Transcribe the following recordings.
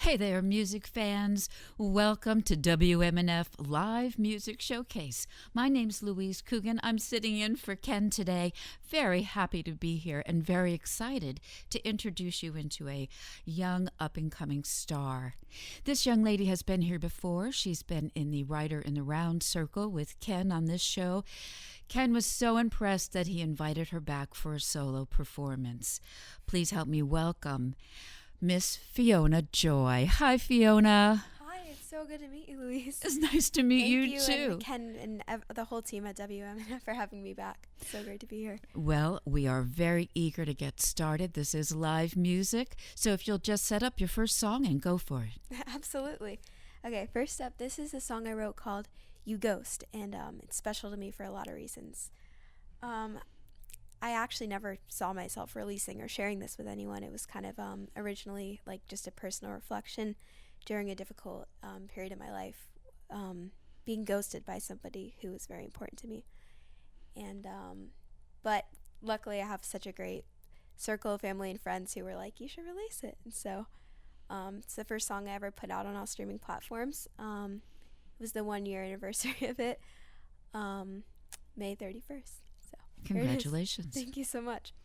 Hey there, music fans. Welcome to WMNF Live Music Showcase. My name's Louise Coogian. I'm sitting in for Ken today. Very happy to be here and very excited to introduce you into a young up-and-coming star. This young lady has been here before. She's been in the Writer in the Round Circle with Ken on this show. Ken was so impressed that he invited her back for a solo performance. Please help me welcome Miss Fiona Joy. Hi, Fiona. Hi, it's so good to meet you, Louise. It's nice to meet you too. And Ken and the whole team at WMNF for having me back. It's so great to be here. Well, we are very eager to get started. This is live music, so if you'll just set up your first song and go for it. Absolutely. Okay, first up, this is a song I wrote called You Ghost, and it's special to me for a lot of reasons. I actually never saw myself releasing or sharing this with anyone. It was kind of originally like just a personal reflection during a difficult period of my life, being ghosted by somebody who was very important to me. And but luckily I have such a great circle of family and friends who were like, you should release it. And so it's the first song I ever put out on all streaming platforms. It was the 1 year anniversary of it, May 31st. Congratulations. Thank you so much.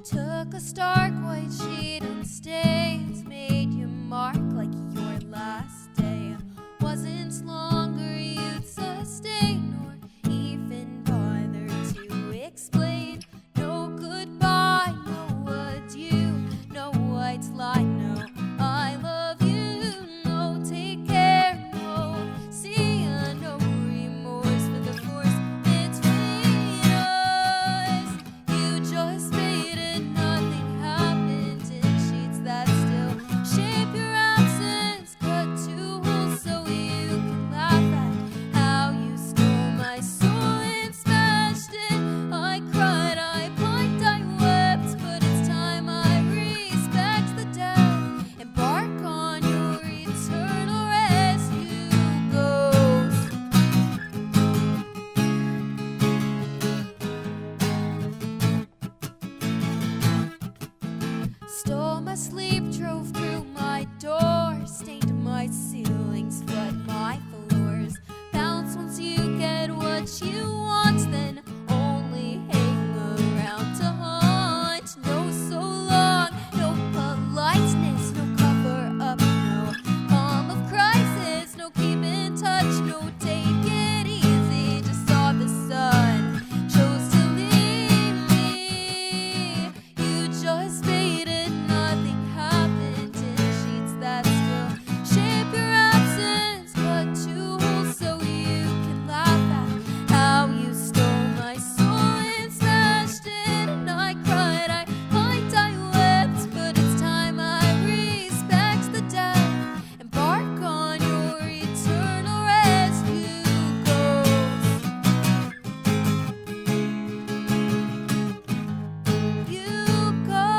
Took a stark white sheet and stains, made your mark like your last day. Wasn't longer you'd sustain or even bother to explain. No goodbye, no adieu, no white lie, no I love you. Sleep drove through my door, stained my ceilings, flood my floors. Bounce once you get what you want, then only hang around to haunt. No so long, no politeness, no cover up, no calm of crisis, no keep in touch, no take it easy. Just saw the sun, chose to leave me. You just faded. Happened in sheets that still shape your absence, cut two holes so you can laugh at how you stole my soul and smashed it. And I cried, I pined, I wept, but it's time I respect the dead, embark on your eternal rescue, ghost. You go.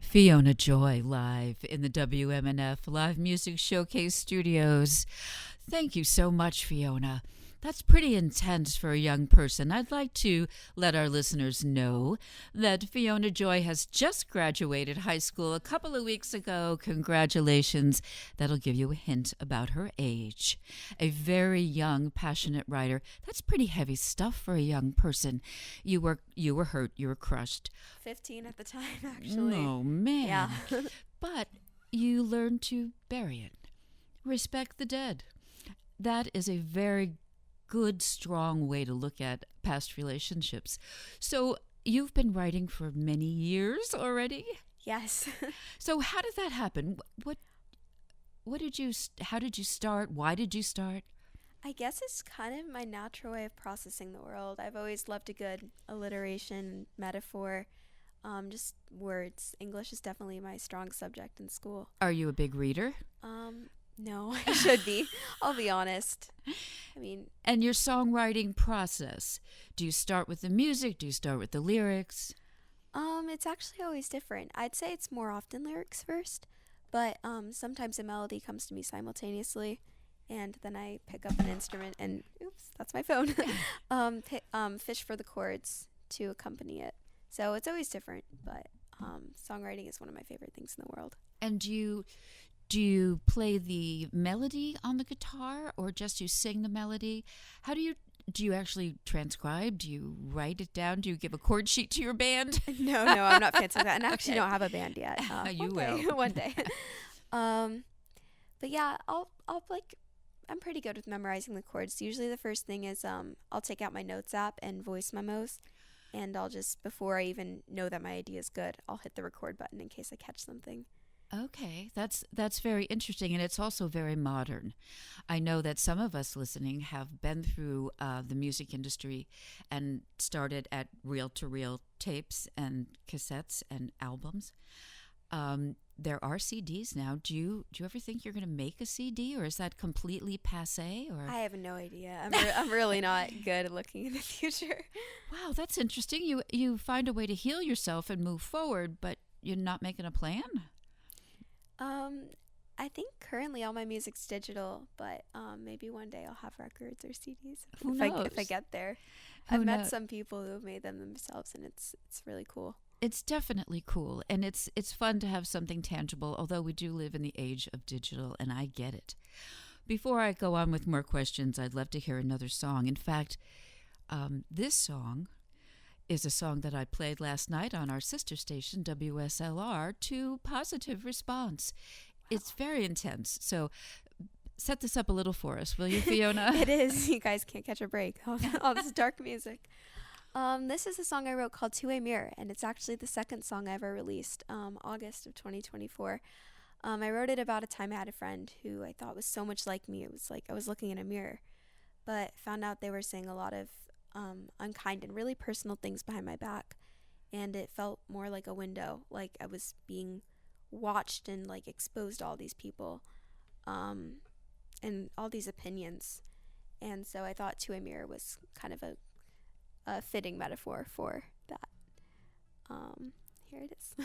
Fiona Joy live in the WMNF Live Music Showcase studios. Thank you so much, Fiona. That's pretty intense for a young person. I'd like to let our listeners know that Fiona Joy has just graduated high school a couple of weeks ago. Congratulations. That'll give you a hint about her age. A very young, passionate writer. That's pretty heavy stuff for a young person. You were hurt. You were crushed. 15 at the time, actually. Oh, man. Yeah. But you learned to bury it. Respect the dead. That is a very good, strong way to look at past relationships. So you've been writing for many years already? Yes. So how did that happen? How did you start? Why did you start? I guess it's kind of my natural way of processing the world. I've always loved a good alliteration, metaphor, just words. English is definitely my strong subject in school. Are you a big reader? No, I should be. I'll be honest. I mean... And your songwriting process, do you start with the music? Do you start with the lyrics? It's actually always different. I'd say it's more often lyrics first, but sometimes a melody comes to me simultaneously, and then I pick up an instrument and, oops, that's my phone, fish for the chords to accompany it. So it's always different, but songwriting is one of my favorite things in the world. And do you play the melody on the guitar, or just you sing the melody? How do you actually transcribe? Do you write it down? Do you give a chord sheet to your band? No, I'm not fancy like that, and I actually don't have a band yet. You will one day. But yeah, I'll I'm pretty good with memorizing the chords. Usually the first thing is I'll take out my notes app and voice memos, and I'll just, before I even know that my idea is good, I'll hit the record button in case I catch something. Okay, that's very interesting, and it's also very modern. I know that some of us listening have been through the music industry and started at reel-to-reel tapes and cassettes and albums. There are CDs now. Do you ever think you're going to make a CD, or is that completely passé? Or I have no idea. I'm really not good at looking in the future. Wow, that's interesting. You find a way to heal yourself and move forward, but you're not making a plan? I think currently all my music's digital, but maybe one day I'll have records or CDs if I get there. I've met some people who have made them themselves, and it's really cool. It's definitely cool, and it's fun to have something tangible, although we do live in the age of digital, and I get it. Before I go on with more questions, I'd love to hear another song. In fact, this song is a song that I played last night on our sister station, WSLR, to positive response. It's very intense. So set this up a little for us, will you, Fiona? It is. You guys can't catch a break. All this dark music. This is a song I wrote called Two-Way Mirror, and it's actually the second song I ever released, August of 2024. I wrote it about a time I had a friend who I thought was so much like me. It was like I was looking in a mirror, but found out they were saying a lot of unkind and really personal things behind my back, and it felt more like a window, like I was being watched and like exposed to all these people and all these opinions. And so I thought Two-Way Mirror was kind of a fitting metaphor for that. Here it is.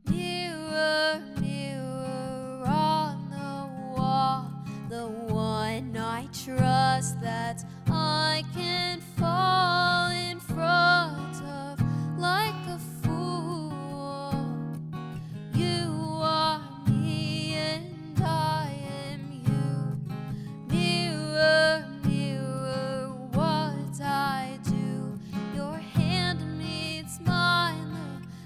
Mirror, mirror on the wall, the one I trust that I can fall in front of like a fool. You are me and I am you. Mirror, mirror, what I do. Your hand meets mine,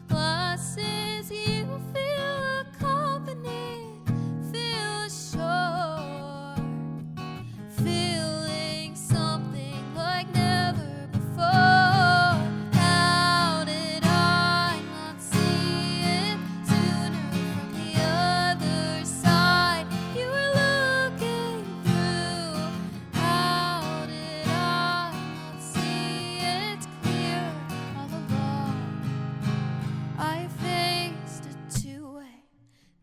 the glasses you feel accompanied, feel assured, feeling something like never before. How did I not see it sooner? From the other side you were looking through. How did I not see it clear all along? I faced a two-way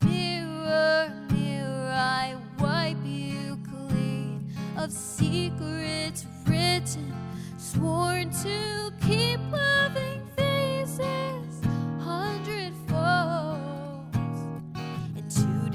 mirror, mirror, I wipe you clean of secrets written, sworn to keep loving faces 100 folds. And to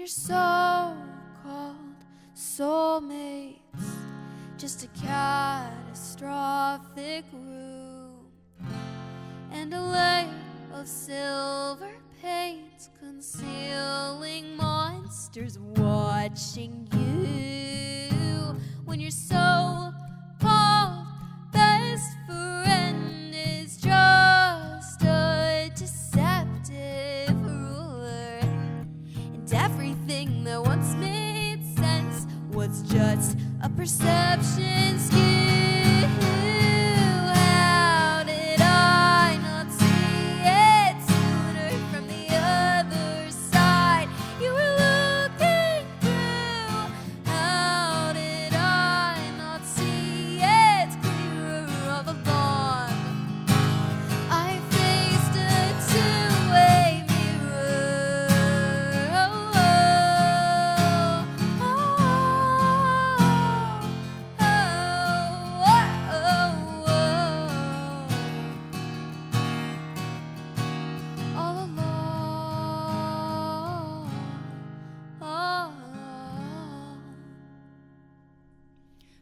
your so-called soulmates just a catastrophic room and a layer of silver paint concealing monsters watching you when your so-called best friend is just a deceptive ruler, and everything that once made sense was just a perception skew. How did I not see it sooner from the other side you were looking through? How did I not see it clearer all along? I faced a two-way mirror. All along.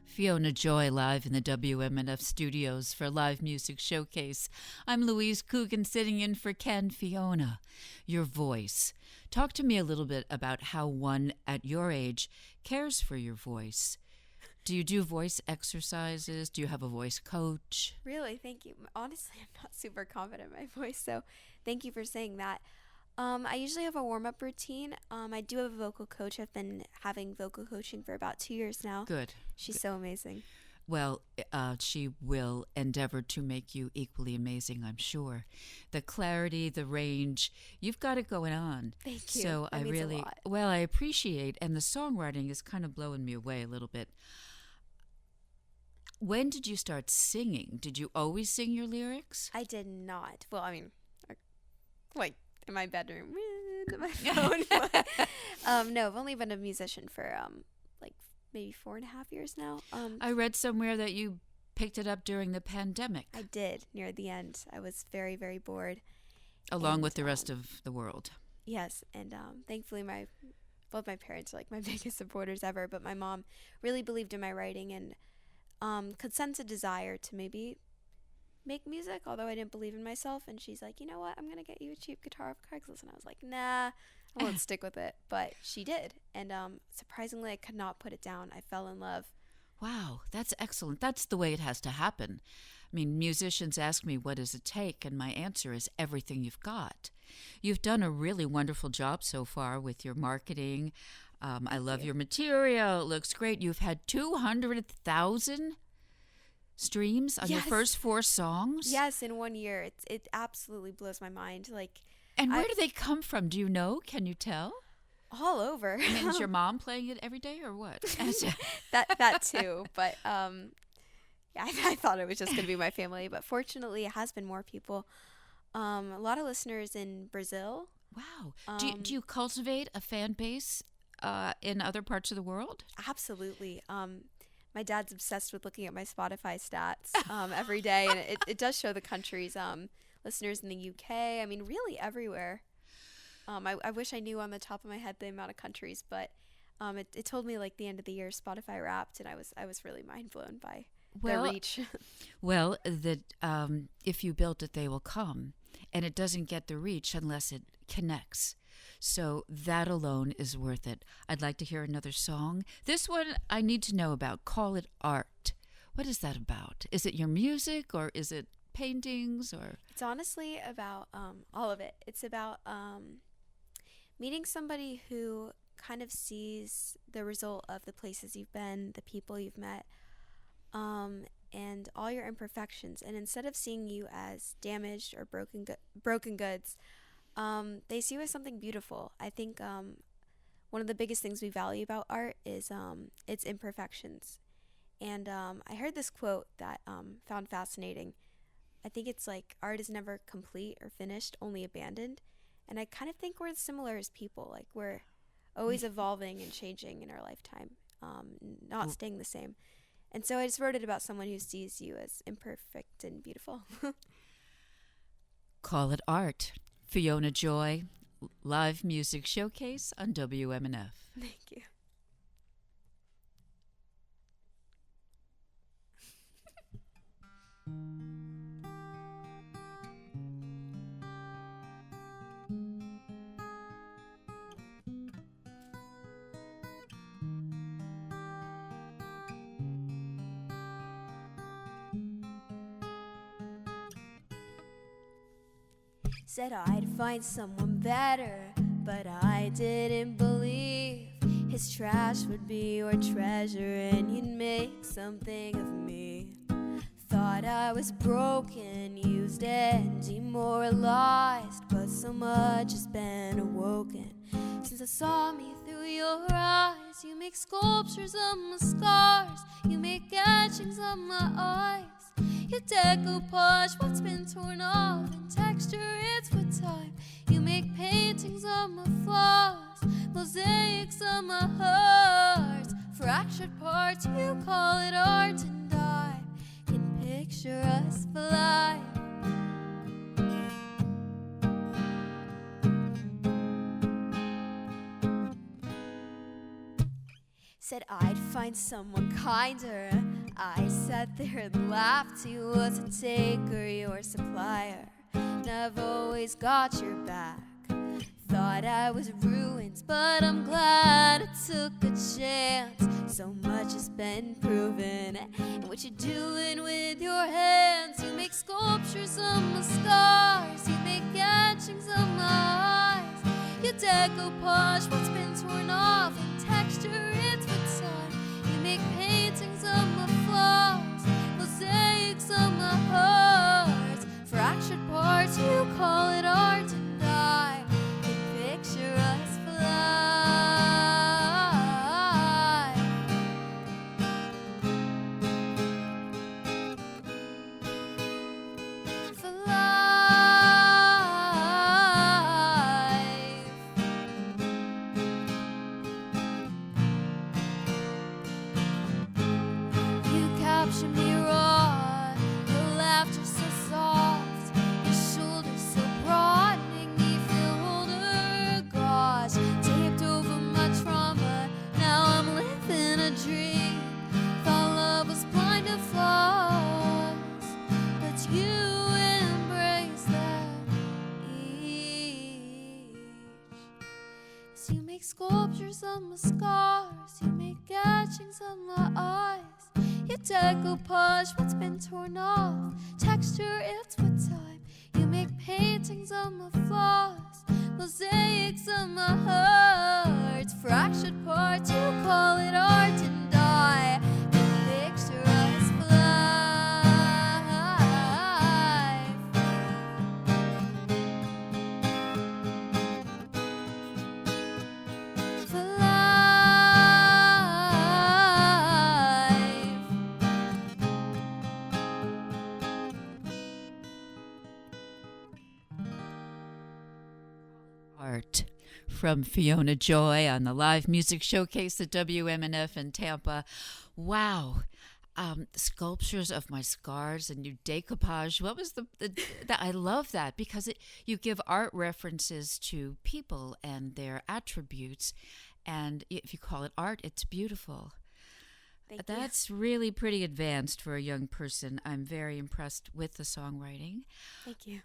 Fiona Joy live in the WMNF studios for Live Music Showcase. I'm Louise Coogian sitting in for Ken. Fiona, your voice. Talk to me a little bit about how one at your age cares for your voice. Do you do voice exercises? Do you have a voice coach? Really, thank you. Honestly, I'm not super confident in my voice, so thank you for saying that. I usually have a warm-up routine. I do have a vocal coach. I've been having vocal coaching for about 2 years now. Good. She's so amazing. Well, she will endeavor to make you equally amazing, I'm sure. The clarity, the range, you've got it going on. Thank you. So That means a lot. well, I appreciate, and the songwriting is kind of blowing me away a little bit. When did you start singing? Did you always sing your lyrics? I did not. Well, I mean, like in my bedroom, on my phone. But, no, I've only been a musician for like maybe 4.5 years now. I read somewhere that you picked it up during the pandemic. I did near the end. I was very, very bored. Along And, with the rest of the world. Yes, and thankfully both my parents are like my biggest supporters ever, but my mom really believed in my writing and could sense a desire to maybe make music, although I didn't believe in myself. And she's like, you know what, I'm going to get you a cheap guitar off Craigslist. And I was like, nah, I won't stick with it. But she did. And surprisingly, I could not put it down. I fell in love. Wow, that's excellent. That's the way it has to happen. I mean, musicians ask me, what does it take? And my answer is everything you've got. You've done a really wonderful job so far with your marketing. I love your material. It looks great. You've had 200,000 streams on your first 4 songs? Yes, in 1 year. It absolutely blows my mind. And where do they come from? Do you know? Can you tell? All over. I mean, is your mom playing it every day or what? that too. But yeah, I thought it was just going to be my family. But fortunately, it has been more people. A lot of listeners in Brazil. Wow. Do you cultivate a fan base in other parts of the world? Absolutely. My dad's obsessed with looking at my Spotify stats every day, and it does show the countries. Listeners in the UK. I mean, really everywhere. I wish I knew on the top of my head the amount of countries, but it told me like the end of the year Spotify Wrapped, and I was really mind blown by their reach. Well, if you build it, they will come, and it doesn't get the reach unless it connects. So that alone is worth it. I'd like to hear another song. This one I need to know about. Call It Art. What is that about? Is it your music or is it paintings or? It's honestly about all of it. It's about meeting somebody who kind of sees the result of the places you've been, the people you've met, and all your imperfections. And instead of seeing you as damaged or broken goods, they see you as something beautiful. I think one of the biggest things we value about art is its imperfections. And I heard this quote that found fascinating. I think it's like art is never complete or finished, only abandoned. And I kind of think we're similar as people. Like we're always evolving and changing in our lifetime, not staying the same. And so I just wrote it about someone who sees you as imperfect and beautiful. Call It Art. Fiona Joy, live music showcase on WMNF. Thank you. Said I'd find someone better, but I didn't believe his trash would be your treasure and you'd make something of me. Thought I was broken, used and demoralized, but so much has been awoken since I saw me through your eyes. You make sculptures of my scars, you make etchings of my eyes. You decoupage what's been torn off, and texture it's with time. You make paintings of my flaws, mosaics of my hearts, fractured parts, you call it art, and I can picture us for life. Said I'd find someone kinder. I sat there and laughed. He was a taker, your supplier, and I've always got your back. Thought I was ruined, but I'm glad I took a chance. So much has been proven, and what you're doing with your hands. You make sculptures of my scars, you make etchings of my eyes. You decoupage what's been torn off, and texture it's with time. You make paintings of my flaws, mosaics of my hearts, fractured parts, you call it art, and I can picture us for life. For life. You capture me raw, your laughter so soft, your shoulders so broad, make me feel older. Gosh, taped over my trauma, now I'm living a dream. Thought love was blind to flaws, but you embrace that each. So you make sculptures of my scars, you make etchings of my eyes. You decoupage what's been torn off, texture it's with time. You make paintings of my flaws, mosaics of my hearts, fractured parts, you call it art, and I can picture us for life. For life. Art from Fiona Joy on the live music showcase at WMNF in Tampa. Wow. Sculptures of my scars and you decoupage. What was the I love that because you give art references to people and their attributes, and if you call it art, it's beautiful. Thank That's really pretty advanced for a young person. I'm very impressed with the songwriting. Thank you.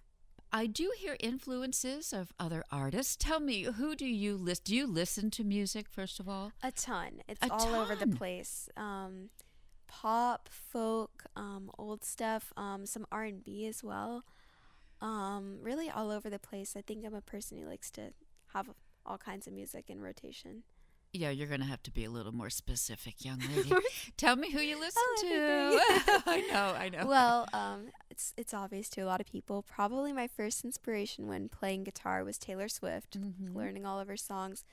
I do hear influences of other artists. Tell me, who do you listen? Do you listen to music, first of all? A ton. It's A all over the ton. place. Pop, folk, old stuff, some R&B as well. Really all over the place. I think I'm a person who likes to have all kinds of music in rotation. Yeah, you're going to have to be a little more specific, young lady. Tell me who you listen to. Everything. I know. Well, it's obvious to a lot of people. Probably my first inspiration when playing guitar was Taylor Swift, learning all of her songs.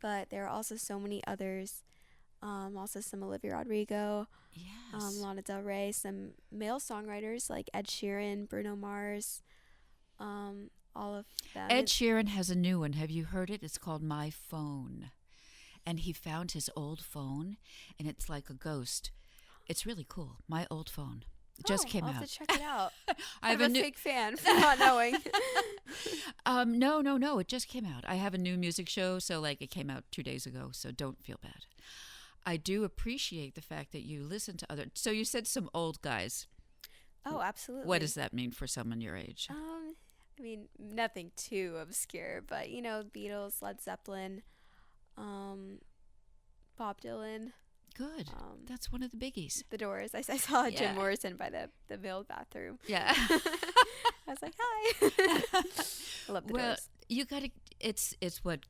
But there are also so many others. Also some Olivia Rodrigo, Yes. Lana Del Rey, some male songwriters like Ed Sheeran, Bruno Mars, all of them. Ed Sheeran has a new one. Have you heard it? It's called My Phone. And he found his old phone, and it's like a ghost. It's really cool. My Old Phone. Just came I'll out. have to check it out. I have I'm a new. fake fan for not knowing. No. It just came out. I have a new music show, so like it came out 2 days ago. So don't feel bad. I do appreciate the fact that you listen to other. So you said some old guys. Oh, absolutely. What does that mean for someone your age? I mean, nothing too obscure, but Beatles, Led Zeppelin, Bob Dylan. Good. That's one of the biggies. The Doors. I saw Jim Morrison by the male bathroom. Yeah. I was like, hi. I love the Doors. You got to. It's what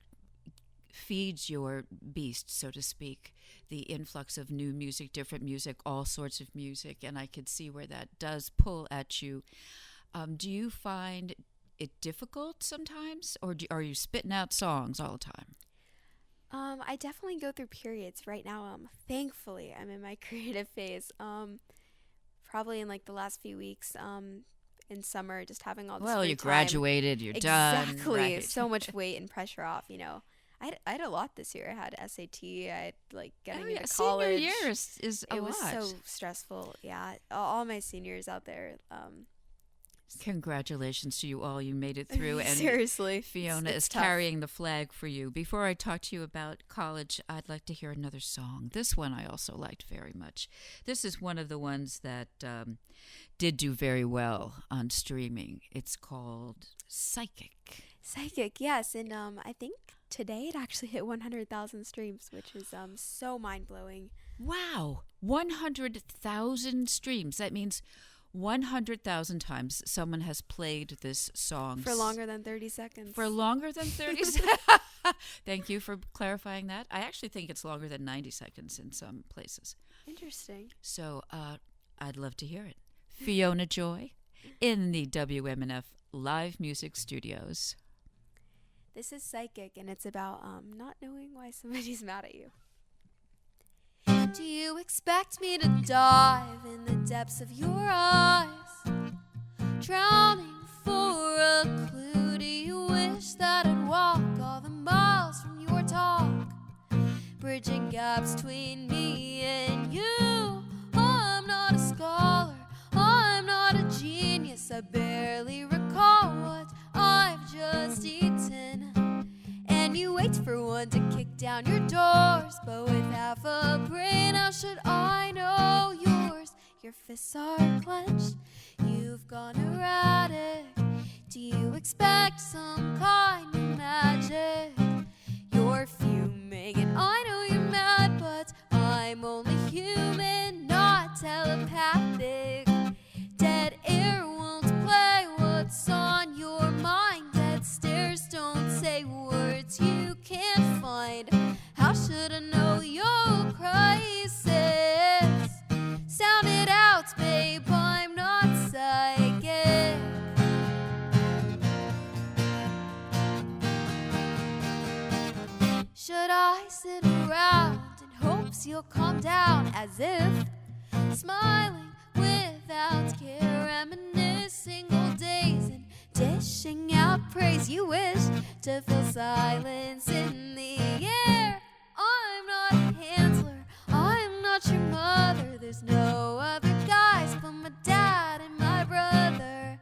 feeds your beast, so to speak. The influx of new music, different music, all sorts of music, and I could see where that does pull at you. Do you find it difficult sometimes, or are you spitting out songs all the time? I definitely go through periods. Right now, thankfully, I'm in my creative phase. Probably in like the last few weeks, in summer, just having all this free you time. graduated, you're done. Exactly. Right. So much weight and pressure off, I had a lot this year. I had SAT. I had getting into college. Senior year is a lot. It was so stressful. Yeah. All my seniors out there. Congratulations to you all. You made it through. And seriously, Fiona it's is tough. carrying the flag for you. Before I talk to you about college, I'd like to hear another song. This one I also liked very much. This is one of the ones that did do very well on streaming. It's called Psychic. Psychic, yes. And I think today it actually hit 100,000 streams, which is so mind-blowing. Wow. 100,000 streams. That means 100,000 times someone has played this song. For longer than 30 seconds. For longer than 30 seconds. Thank you for clarifying that. I actually think it's longer than 90 seconds in some places. Interesting. So I'd love to hear it. Fiona Joy in the WMNF Live Music Studios. This is Psychic, and it's about not knowing why somebody's mad at you. Do you expect me to dive in the depths of your eyes, drowning for a clue? Do you wish that I'd walk all the miles from your talk, bridging gaps between me and you? I'm not a scholar, I'm not a genius, I barely recall what I've just eaten. And you wait for one to kick down your doors, but with half a brain, how should I know yours? Your fists are clenched, you've gone erratic. Do you expect some kind of magic? You're fuming and I know you're mad, but I'm only human, not telepathic. Dead air won't play what's on your mind. Dead stares don't say words you can't find. How should I know your crisis? Sound it out, babe, I'm not psychic. Should I sit around in hopes you'll calm down, as if smiling without care, reminiscing old days and dishing out praise? You wish to feel silence in the air. I'm not a handler, I'm not your mother. There's no other guys but my dad and my brother.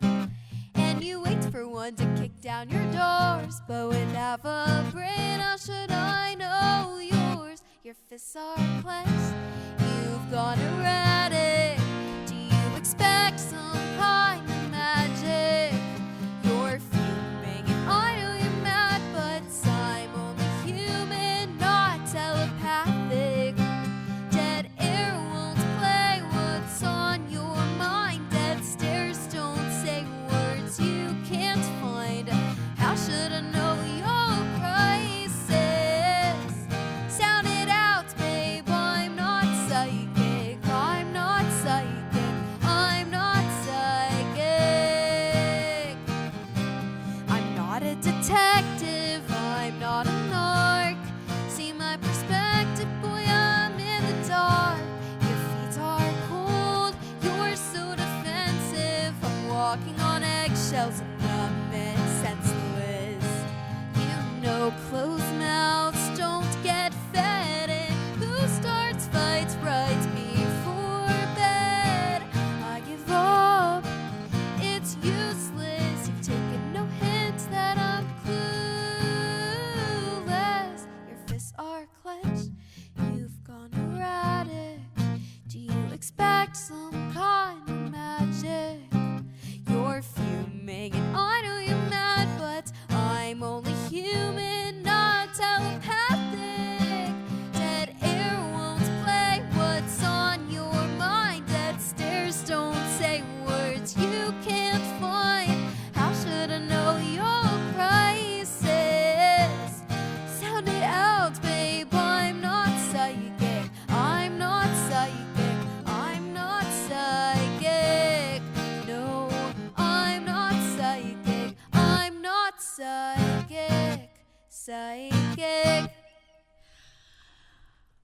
And you wait for one to kick down your doors, but with half a brain, how should I know yours? Your fists are clenched, you've gone erratic. Do you expect some kind of magic? You're fuming and I know you're mad, but I'm only human, not telepathic. Dead air won't play what's on your mind. Dead stares don't say words you can't find. How should I know your crisis? Sound it out, babe, I'm not psychic. I'm not psychic. I'm not psychic. I'm not a detective, I'm not a narc. See my perspective, boy, I'm in the dark. Your feet are cold, you're so defensive. I'm walking on eggshells and numb and senseless. You know closed mouths don't get fed, and who starts fights right before bed? I give psychic.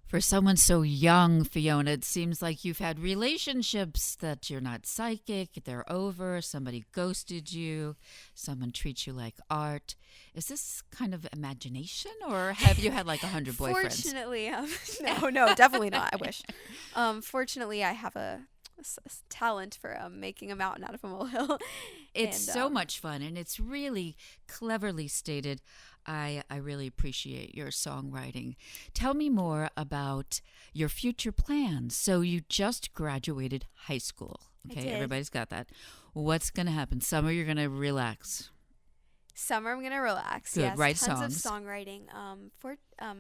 For someone so young, Fiona, it seems like you've had relationships that you're not psychic, they're over, somebody ghosted you, someone treats you like art. Is this kind of imagination, or have you had like 100 boyfriends? Fortunately, no, definitely not. I wish. Fortunately, I have a talent for making a mountain out of a molehill. It's so much fun, and it's really cleverly stated. I really appreciate your songwriting. Tell me more about your future plans. So you just graduated high school. Okay, everybody's got that. What's going to happen? Summer, you're going to relax. Summer, I'm going to relax. Good. Yes, Write tons songs. of songwriting. For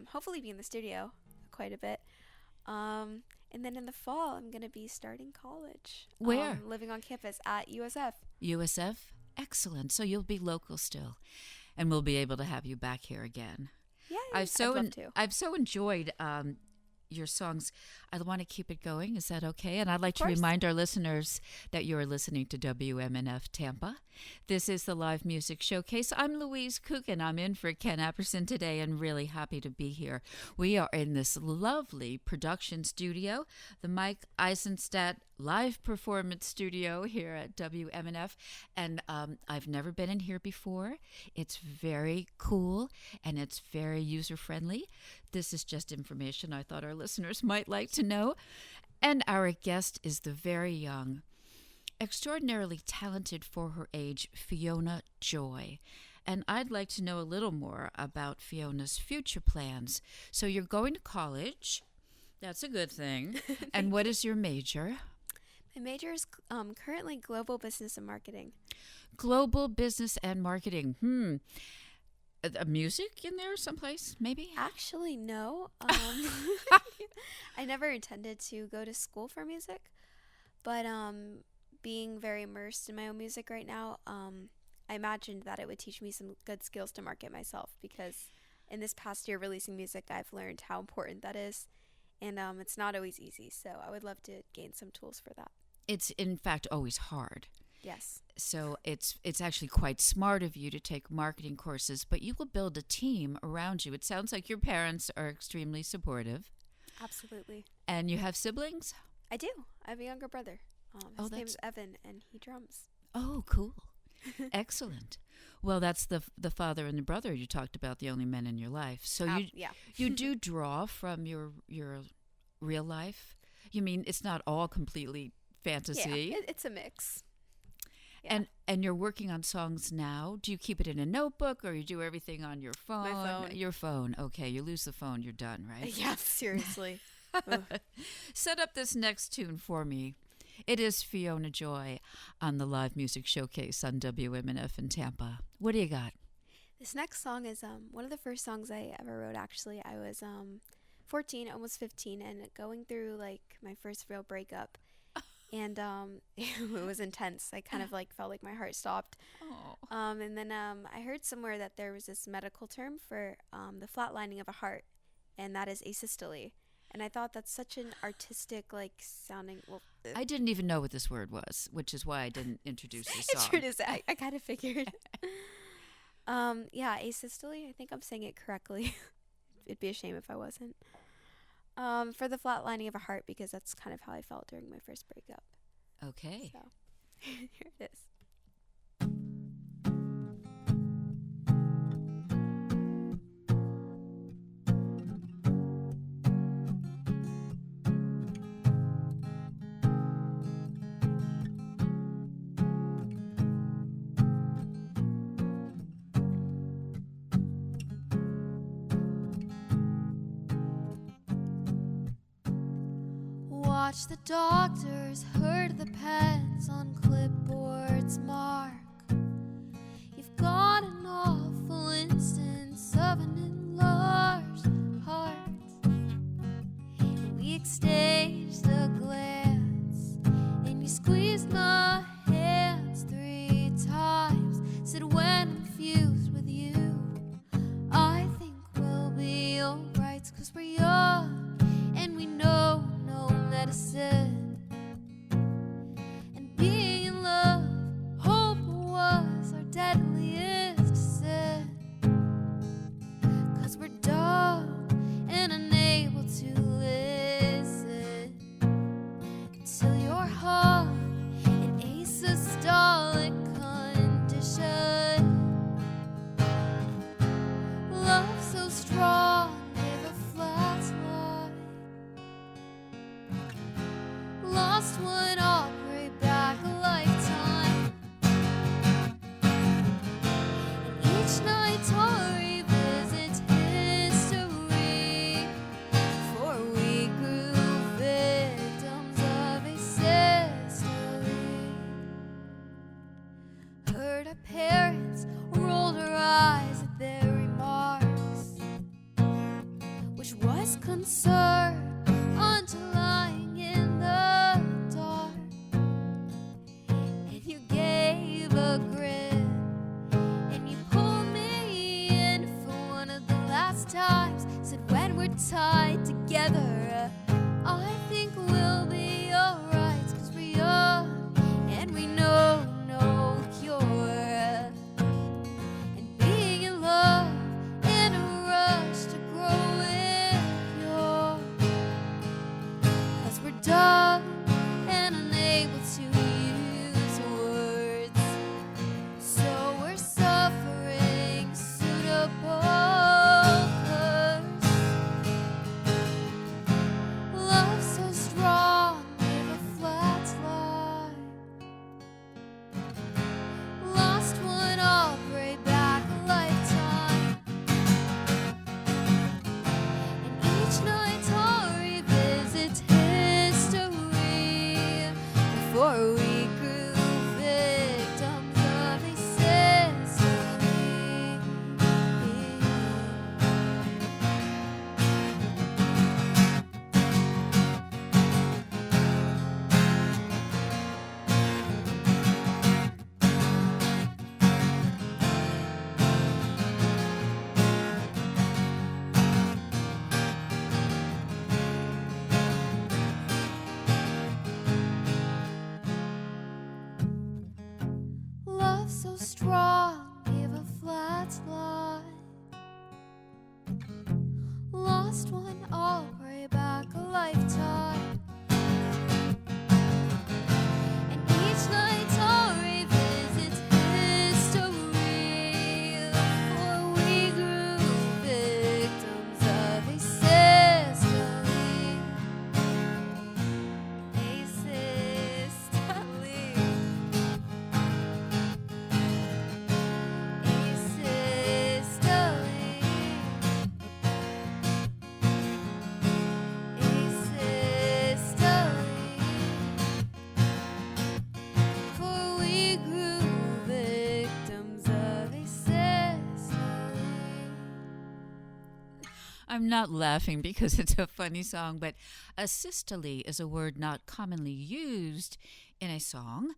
hopefully be in the studio quite a bit. And then in the fall, I'm going to be starting college. Where? Living on campus at USF. USF? Excellent. So you'll be local still. And we'll be able to have you back here again. Yeah, I've love to. I've so enjoyed your songs. I want to keep it going. Is that okay? And I'd like to remind our listeners that you are listening to WMNF Tampa. This is the Live Music Showcase. I'm Louise Coogian. I'm in for Ken Apperson today and really happy to be here. We are in this lovely production studio, the Mike Eisenstadt Live Performance Studio here at WMNF. And I've never been in here before. It's very cool and it's very user-friendly. This is just information I thought our listeners might like to know. And our guest is the very young, extraordinarily talented for her age, Fiona Joy. And I'd like to know a little more about Fiona's future plans. So you're going to college. That's a good thing. And what is your major? My major is currently global business and marketing. Global business and marketing. A music in there someplace, maybe? Actually, no. I never intended to go to school for music, but being very immersed in my own music right now, I imagined that it would teach me some good skills to market myself, because in this past year releasing music, I've learned how important that is, and it's not always easy, so I would love to gain some tools for that. It's, in fact, always hard. Yes. So it's actually quite smart of you to take marketing courses, but you will build a team around you. It sounds like your parents are extremely supportive. Absolutely. And you have siblings? I do. I have a younger brother. His name's Evan, and he drums. Oh, cool. Excellent. Well, that's the father and the brother you talked about, the only men in your life. So you do draw from your real life? You mean it's not all completely fantasy? Yeah, it's a mix. Yeah. And you're working on songs now. Do you keep it in a notebook, or you do everything on your phone? My phone. Your phone. Okay, you lose the phone, you're done, right? Yeah, seriously. Set up this next tune for me. It is Fiona Joy on the Live Music Showcase on WMNF in Tampa. What do you got? This next song is one of the first songs I ever wrote, actually. I was 14, almost 15, and going through like my first real breakup. And it was intense. I kind of like felt like my heart stopped. Oh. And then I heard somewhere that there was this medical term for the flatlining of a heart, and that is asystole. And I thought that's such an artistic, like, sounding. Well, I didn't even know what this word was, which is why I didn't introduce the song. It's true to say. I kind of figured. Yeah, asystole. I think I'm saying it correctly. It'd be a shame if I wasn't. For the flatlining of a heart, because that's kind of how I felt during my first breakup. Okay. So, here it is. Watch the doctors herd the pens on clipboards mark. You've got an awful instance of an enlarged heart. We exchanged a glance, and you squeezed my hands 3 times. Said, when I'm fused with you, I think we'll be alright, 'cause we're young and we know medicine, and being in love, hope was our deadliest sin. so strong, gave a flat line. Lost one all the way back a lifetime. And each night I'll revisit history, for we grew victims of a systole. Heard our parents rolled our eyes at their remarks, which was concern underlying in the dark. And you gave a grin, and you pulled me in for one of the last times. Said when we're tied together, I think we'll be alright, 'cause we're young and we know no cure. And being in love in a rush to grow impure, 'cause we're dumb and unable to use words, so we're suffering suitable curse. Love so strong, gave a flat line. Lost one all the way back a lifetime. And each night I'll revisit history, before we grew victims of a systole. Love so strong, gave a flat line. Lost one all the way back a lifetime. And each night I'll revisit history, for we grew victims of a systole. A systole. A systole. A systole. For we grew victims of a systole. I'm not laughing because it's a funny song, but a systole is a word not commonly used in a song.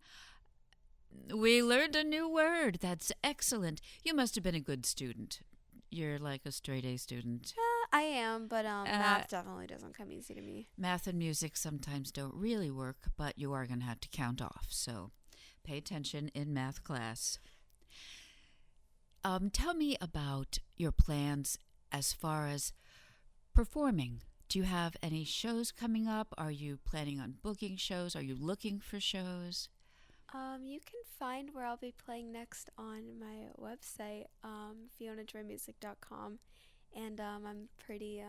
We learned a new word. That's excellent. You must have been a good student. You're like a straight A student. I am, but math definitely doesn't come easy to me. Math and music sometimes don't really work, but you are going to have to count off. So pay attention in math class. Tell me about your plans as far as performing. Do you have any shows coming up? Are you planning on booking shows? Are you looking for shows? You can find where I'll be playing next on my website, FionaJoymusic.com, and I'm pretty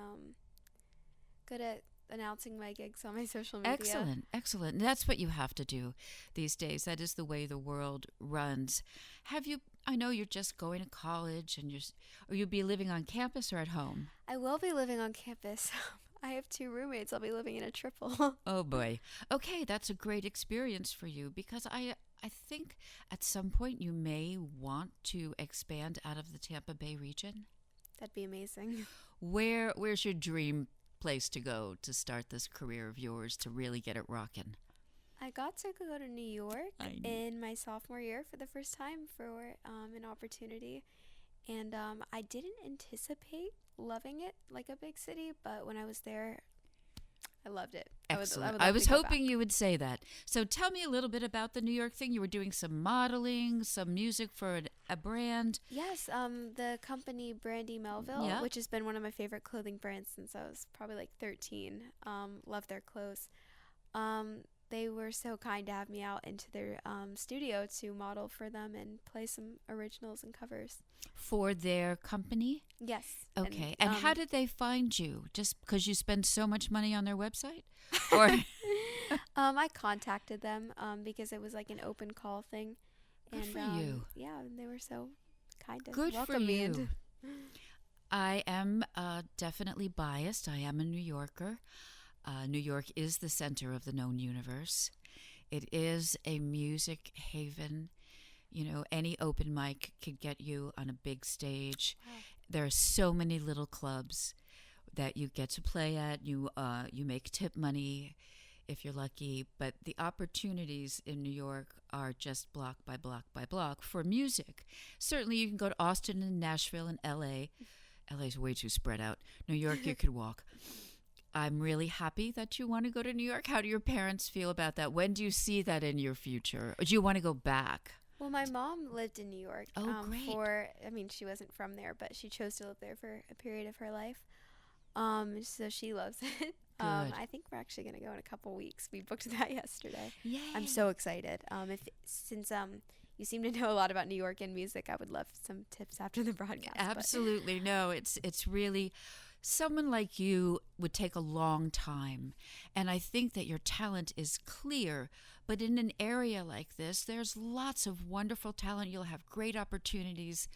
good at announcing my gigs on my social media. Excellent, excellent. And that's what you have to do these days. That is the way the world runs. I know you're just going to college, and or you'll be living on campus or at home? I will be living on campus. I have 2 roommates. I'll be living in a triple. Oh, boy. Okay, that's a great experience for you, because I think at some point you may want to expand out of the Tampa Bay region. That'd be amazing. Where's your dream place to go to start this career of yours to really get it rocking? I got to go to New York in my sophomore year for the first time for an opportunity. And I didn't anticipate loving it like a big city, but when I was there, I loved it. Excellent. I was hoping you would say that. So tell me a little bit about the New York thing. You were doing some modeling, some music for a brand. Yes, the company Brandy Melville, which has been one of my favorite clothing brands since I was probably like 13. Love their clothes. they were so kind to have me out into their studio to model for them and play some originals and covers. For their company? Yes. Okay. And how did they find you? Just because you spend so much money on their website? Or I contacted them because it was like an open call thing. Good for you. Yeah, and they were so kind to Good for welcome me. you. I am definitely biased. I am a New Yorker. New York is the center of the known universe. It is a music haven. You know, any open mic could get you on a big stage. Wow. There are so many little clubs that you get to play at. You make tip money if you're lucky, but the opportunities in New York are just block by block by block for music. Certainly you can go to Austin and Nashville and LA. LA's way too spread out. New York, you could walk. I'm really happy that you want to go to New York. How do your parents feel about that? When do you see that in your future? Or do you want to go back? Well, my mom lived in New York great. she wasn't from there, but she chose to live there for a period of her life. So she loves it. I think we're actually going to go in a couple weeks. We booked that yesterday. Yay. I'm so excited. Since you seem to know a lot about New York and music, I would love some tips after the broadcast. Absolutely. No, it's really, someone like you would take a long time. And I think that your talent is clear. But in an area like this, there's lots of wonderful talent. You'll have great opportunities.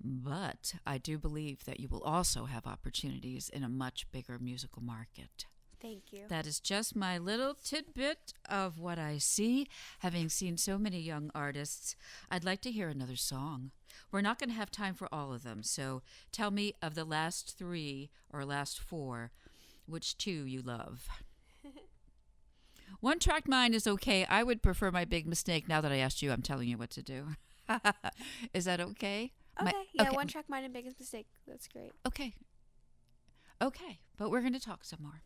But I do believe that you will also have opportunities in a much bigger musical market. Thank you. That is just my little tidbit of what I see. Having seen so many young artists, I'd like to hear another song. We're not going to have time for all of them, so tell me of the last 3 or last 4, which 2 you love. One Track Mind is okay. I would prefer My Big Mistake. Now that I asked you, I'm telling you what to do. Is that okay? Okay, One Track Mind and Biggest Mistake. That's great. Okay, but we're going to talk some more.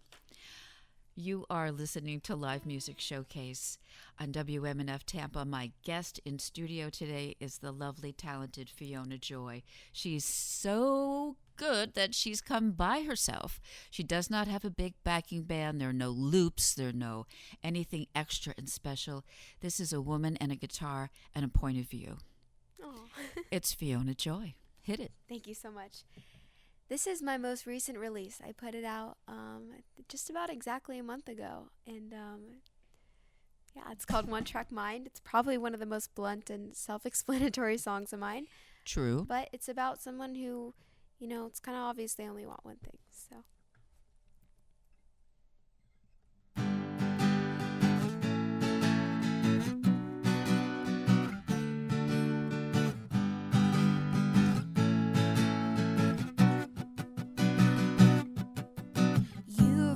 You are listening to Live Music Showcase on WMNF Tampa. My guest in studio today is the lovely, talented Fiona Joy. She's so good that she's come by herself. She does not have a big backing band. There are no loops. There are no anything extra and special. This is a woman and a guitar and a point of view. Oh. It's Fiona Joy. Hit it. Thank you so much. This is my most recent release. I put it out just about exactly a month ago. And it's called One Track Mind. It's probably one of the most blunt and self-explanatory songs of mine. True. But it's about someone who, it's kind of obvious they only want one thing. So.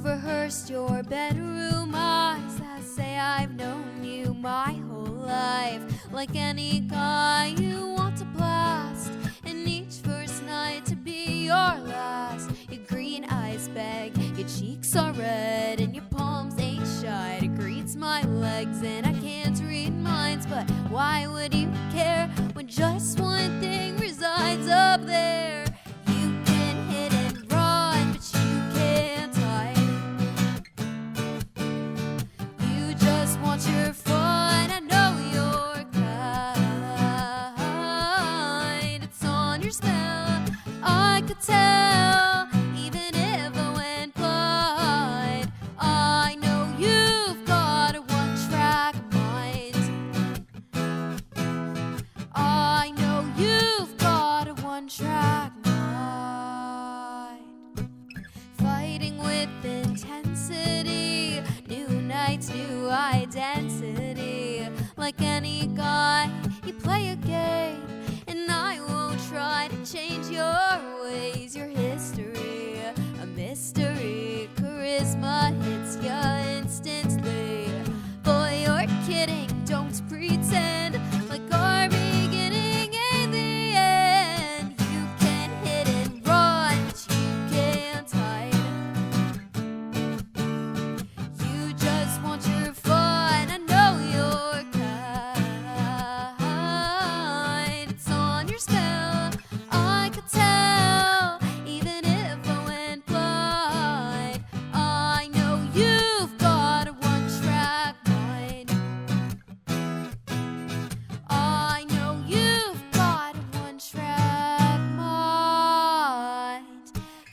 Rehearsed your bedroom eyes that say I've known you my whole life. Like any guy you want to blast, and each first night to be your last. Your green eyes beg, your cheeks are red, and your palms ain't shy to greet my legs. And I can't read minds, but why would you care when just one thing resides up there? You can hit and run, but you can't hide. Want your fun, I know you're kind. It's on your smell, I could tell, even if I went blind. I know you've got a one-track mind. I know you've got a one-track mind. Fighting with intensity, new nights, new identity. Like any guy, you play a game, and I won't try to change your ways. Your history, a mystery. Charisma hits ya instantly. Boy, you're kidding, don't pretend. Like our beginning and the end. You can hit and run, but you can't hide. You just want your fun, I know you're kind. It's on your spell, I could tell.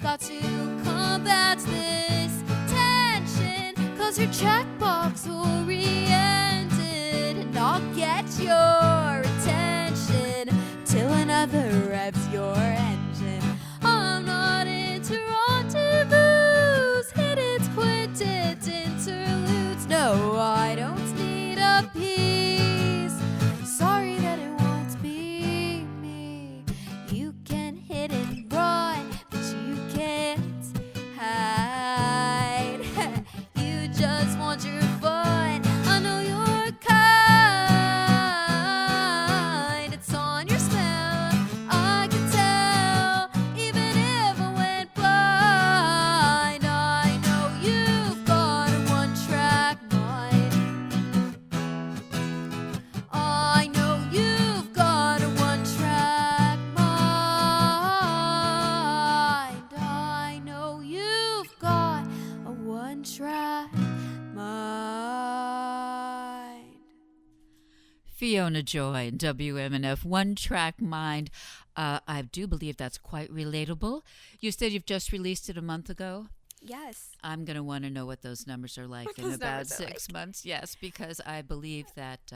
got to combat this tension, 'cause your checkbox oriented, and I'll get your attention till another revs your engine. I'm not into rendezvous, hidden quintet interludes. No, I don't need a piece. Sorry that it won't be me. You can hit and run, but you can't hide. You just want your fun. I know you're kind. It's on your smell, I can tell. Even if I went blind, I know you've got a one-track mind. I know you've got a one-track mind. I know you've got a one-track mind. Fiona Joy and WMNF, One Track Mind. I do believe that's quite relatable. You said you've just released it a month ago. Yes. I'm going to want to know what those numbers are like What in those about numbers are 6 months. Yes, because I believe that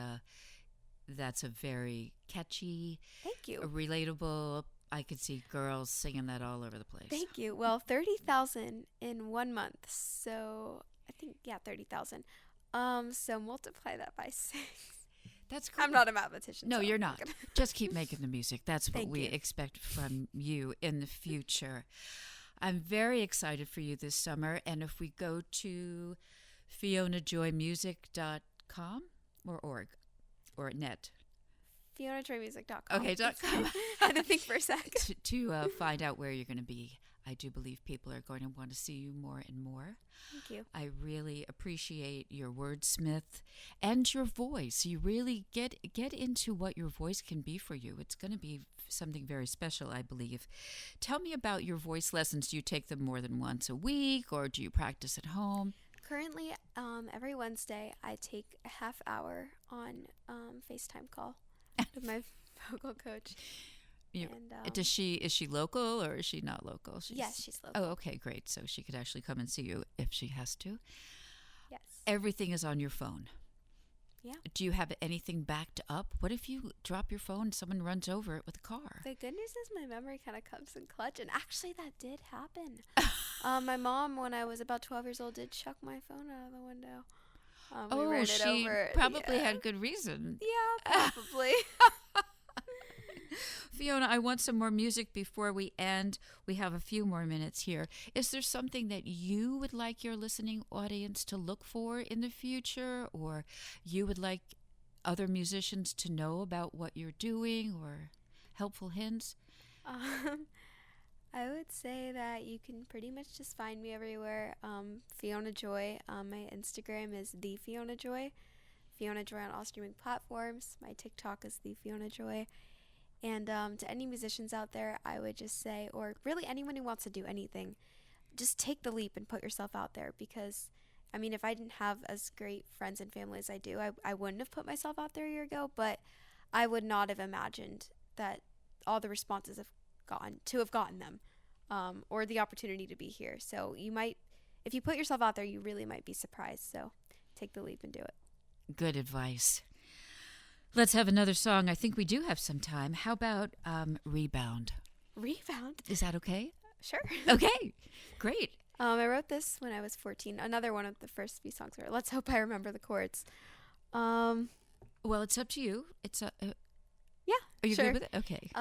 that's a very catchy, Thank you. relatable. I could see girls singing that all over the place. Thank you. Well, 30,000 in 1 month. So I think, 30,000. So multiply that by 6. That's cool. I'm not a mathematician. No, so you're I'm not. gonna- Just keep making the music. That's what Thank we you. expect from you in the future. I'm very excited for you this summer. And if we go to FionaJoymusic.com or org or net. FionaJoymusic.com. Okay, .com. I had to think for a sec. to find out where you're going to be. I do believe people are going to want to see you more and more. Thank you. I really appreciate your wordsmith and your voice. You really get into what your voice can be for you. It's going to be something very special, I believe. Tell me about your voice lessons. Do you take them more than once a week, or do you practice at home? Currently, every Wednesday, I take a half hour on FaceTime call with my vocal coach. And, is she local or is she not local? Yes, she's local. Oh, okay, great. So she could actually come and see you if she has to. Yes. Everything is on your phone. Yeah. Do you have anything backed up? What if you drop your phone and someone runs over it with a car? The good news is my memory kind of comes in clutch, and actually that did happen. My mom, when I was about 12 years old, did chuck my phone out of the window. We ran it she over. probably had good reason. Yeah, probably. Fiona, I want some more music before we end. We have a few more minutes here. Is there something that you would like your listening audience to look for in the future, or you would like other musicians to know about what you're doing, or helpful hints? I would say that you can pretty much just find me everywhere. Fiona Joy. My Instagram is the Fiona Joy. Fiona Joy on all streaming platforms. My TikTok is the Fiona Joy. And to any musicians out there, I would just say, or really anyone who wants to do anything, just take the leap and put yourself out there. Because, I mean, if I didn't have as great friends and family as I do, I wouldn't have put myself out there a year ago. But I would not have imagined that all the responses have gotten them, or the opportunity to be here. So you might, if you put yourself out there, you really might be surprised. So take the leap and do it. Good advice. Let's have another song. I think we do have some time. How about Rebound? Rebound? Is that okay? Sure. Okay, great. I wrote this when I was 14. Another one of the first few songs were Let's Hope I Remember the Chords. Well, it's up to you. It's yeah. Are you sure. good with it? Okay.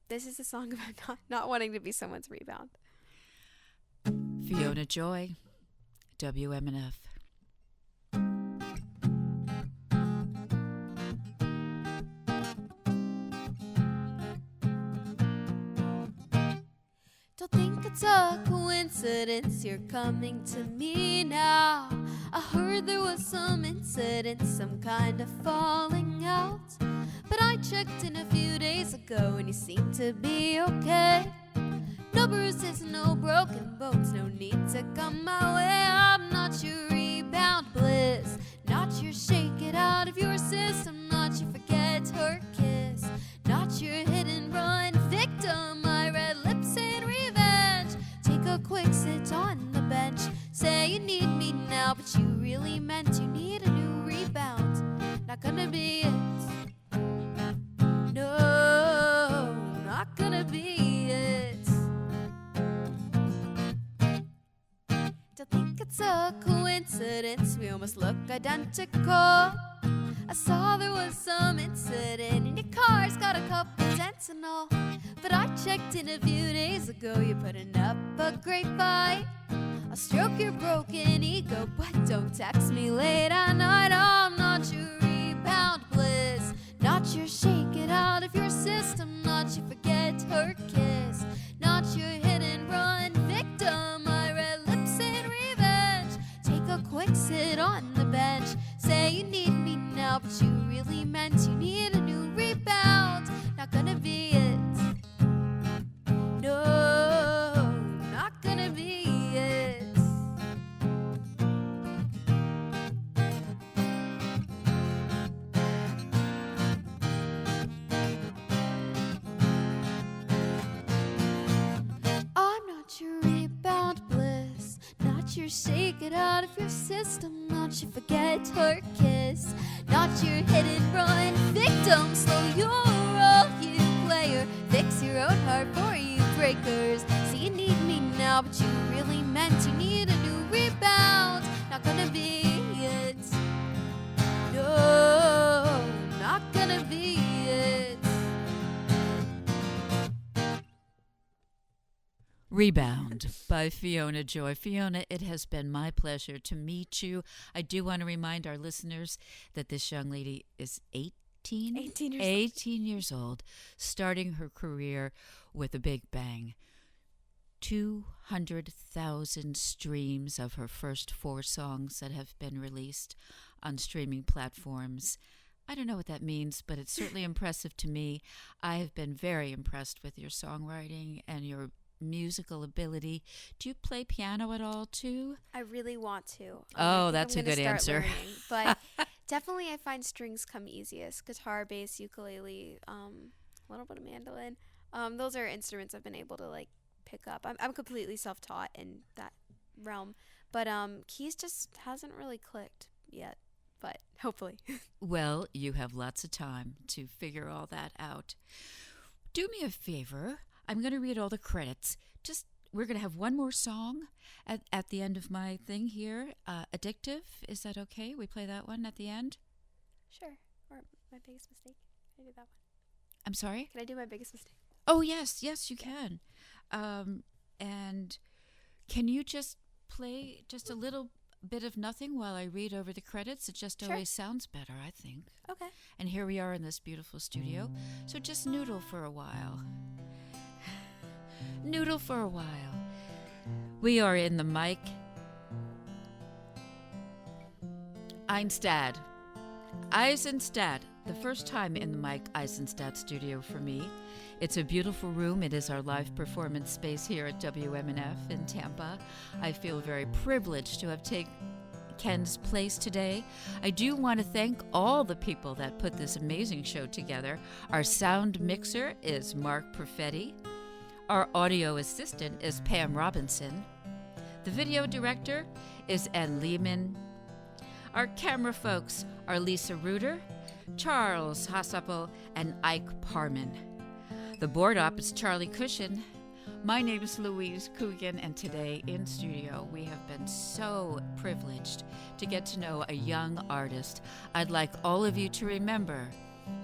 This is a song about not wanting to be someone's rebound. Fiona Joy, WMNF. Don't think it's a coincidence you're coming to me now. I heard there was some incident, some kind of falling out. But I checked in a few days ago and you seem to be okay. No bruises, no broken bones, no need to come my way. I'm not your rebound bliss, not your shake it out of your system, not your forget her kiss, not your hit and run victim. My red lips in revenge. you need me now, but you really meant you need a new rebound. Not gonna be it. No, not gonna be it. Don't think it's a coincidence, we almost look identical. I saw there was some incident and your car's got a couple dents and all. But I checked in a few days ago, you're putting up a great fight. I'll stroke your broken ego, but don't text me late at night. I'm not your rebound bliss, not your shake it out of your system, not your forget her kiss, not your hit and run victim. My red lips in revenge, take a quick sit on the bench. Say you need me now, but you really meant you need a new rebound. Not gonna be it. No, not gonna be it. I'm not your rebound bliss, not your shake it out of your system, not your forget her kiss, not your hit and run victim. Slow your roll, you player, fix your own heart for you breakers. See you need me now, but you really meant you need a new rebound. Not gonna be it. No, not gonna be it. Rebound by Fiona Joy. Fiona, it has been my pleasure to meet you. I do want to remind our listeners that this young lady is 18 years old, starting her career with a big bang. 200,000 streams of her first 4 songs that have been released on streaming platforms. I don't know what that means, but it's certainly impressive to me. I have been very impressed with your songwriting and your musical ability. Do you play piano at all too? I really want to. Oh, that's a good answer. But definitely I find strings come easiest. Guitar, bass, ukulele, a little bit of mandolin. Those are instruments I've been able to like pick up. I'm completely self-taught in that realm. But keys just hasn't really clicked yet. But hopefully. Well, you have lots of time to figure all that out. Do me a favor. I'm going to read all the credits. We're going to have one more song at the end of my thing here. Addictive. Is that okay? We play that one at the end? Sure. Or My Biggest Mistake. Can I do that one? I'm sorry? Can I do My Biggest Mistake? Oh, yes, you can. And can you just play just a little bit of nothing while I read over the credits? It just always sounds better, I think. Okay. And here we are in this beautiful studio. So just noodle for a while. Noodle for a while. We are in the Mike Eisenstadt, the first time in the Mike Eisenstadt studio for me. It's a beautiful room. It is our live performance space here at WMNF in Tampa. I feel very privileged to have taken Ken's place today. I do want to thank all the people that put this amazing show together. Our sound mixer is Mark Perfetti. Our audio assistant is Pam Robinson. The video director is Ann Lehman. Our camera folks are Lisa Reuter, Charles Hassapel, and Ike Parman. The board op is Charlie Cushion. My name is Louise Coogian, and today in studio we have been so privileged to get to know a young artist. I'd like all of you to remember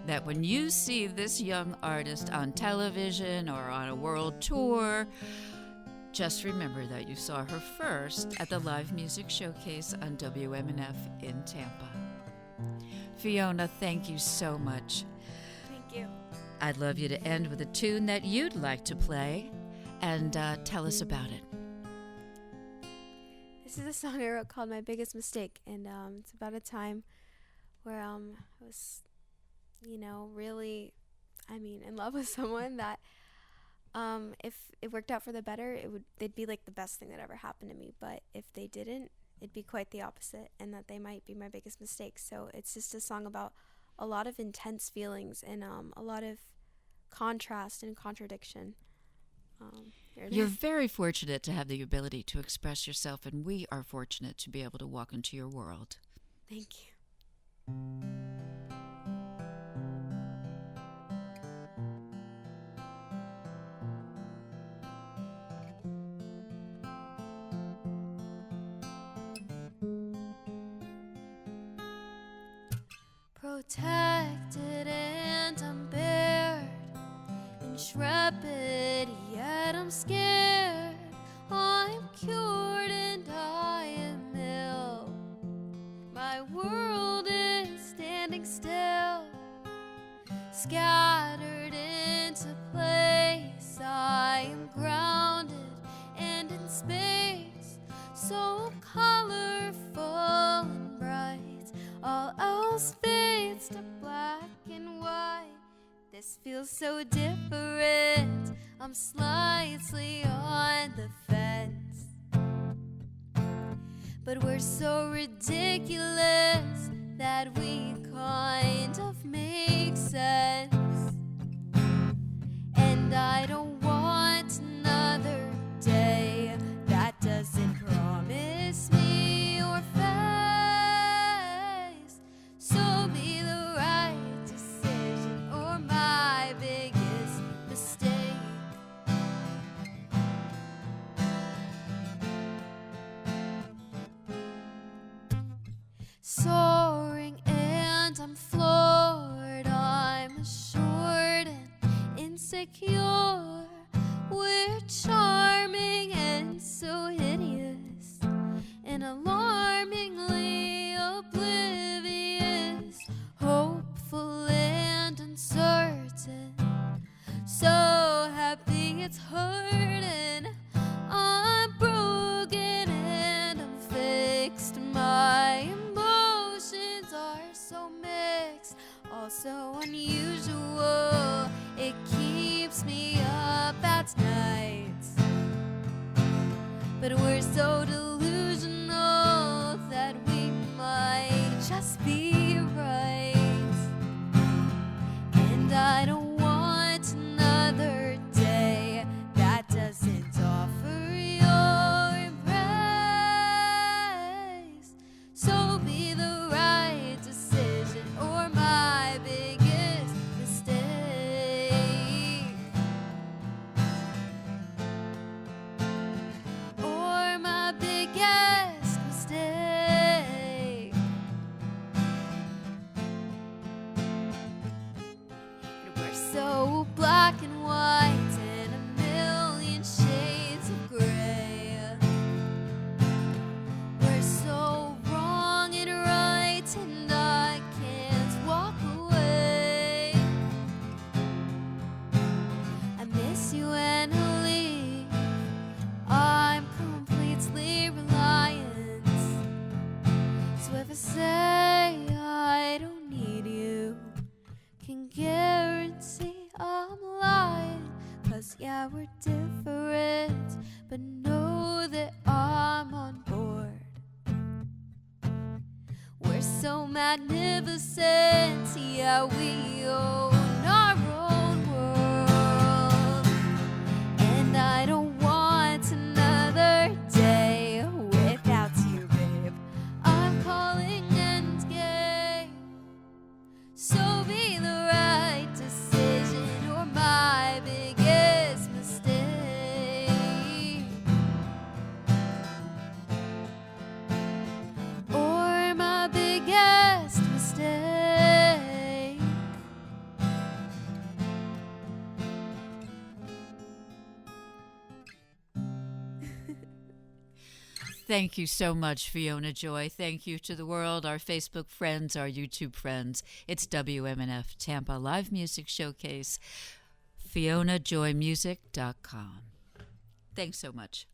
that when you see this young artist on television or on a world tour, just remember that you saw her first at the Live Music Showcase on WMNF in Tampa. Fiona, thank you so much. Thank you. I'd love you to end with a tune that you'd like to play and tell us about it. This is a song I wrote called My Biggest Mistake, and it's about a time where I was, really, in love with someone that if it worked out for the better, they'd be like the best thing that ever happened to me. But if they didn't, it'd be quite the opposite, and that they might be my biggest mistake. So it's just a song about a lot of intense feelings and a lot of contrast and contradiction. Here it You're is. very fortunate to have the ability to express yourself, and we are fortunate to be able to walk into your world. Thank you. Protected and unbared, intrepid, yet I'm scared. I'm cured and I am ill. My world is standing still, scattered into place. I am grounded and in space, so colorful and bright. All else fades to black and white. This feels so different. I'm slightly on the fence, but we're so ridiculous that we kind of make sense. And I don't want another day that doesn't promise me your face. So be the right decision or my biggest mistake. Soaring and I'm floored, I'm assured and insecure. We're charming and so hideous and alarmingly oblivious, hopeful and uncertain, so happy it's hurting. I'm broken and I'm fixed. My emotions are so mixed, also unusual. It keeps me up at night, but we're so delusional that we might just be right. And I don't want another day that doesn't offer your embrace. So be the right decision or my biggest mistake. Or my biggest mistake. We're so black and white and a million shades of gray. We're so wrong and right, and I can't walk away. I miss you and I leave. I'm completely reliant. So if I say I don't need you, can guarantee I'm lying. 'Cause yeah, we're different, but know that I'm on board. We're so magnificent, yeah, we own our own world. And I don't want another day without you, babe. I'm calling endgame. So be the right decision or my biggest mistake. Or my biggest mistake. Thank you so much, Fiona Joy. Thank you to the world, our Facebook friends, our YouTube friends. It's WMNF Tampa Live Music Showcase, FionaJoymusic.com. Thanks so much.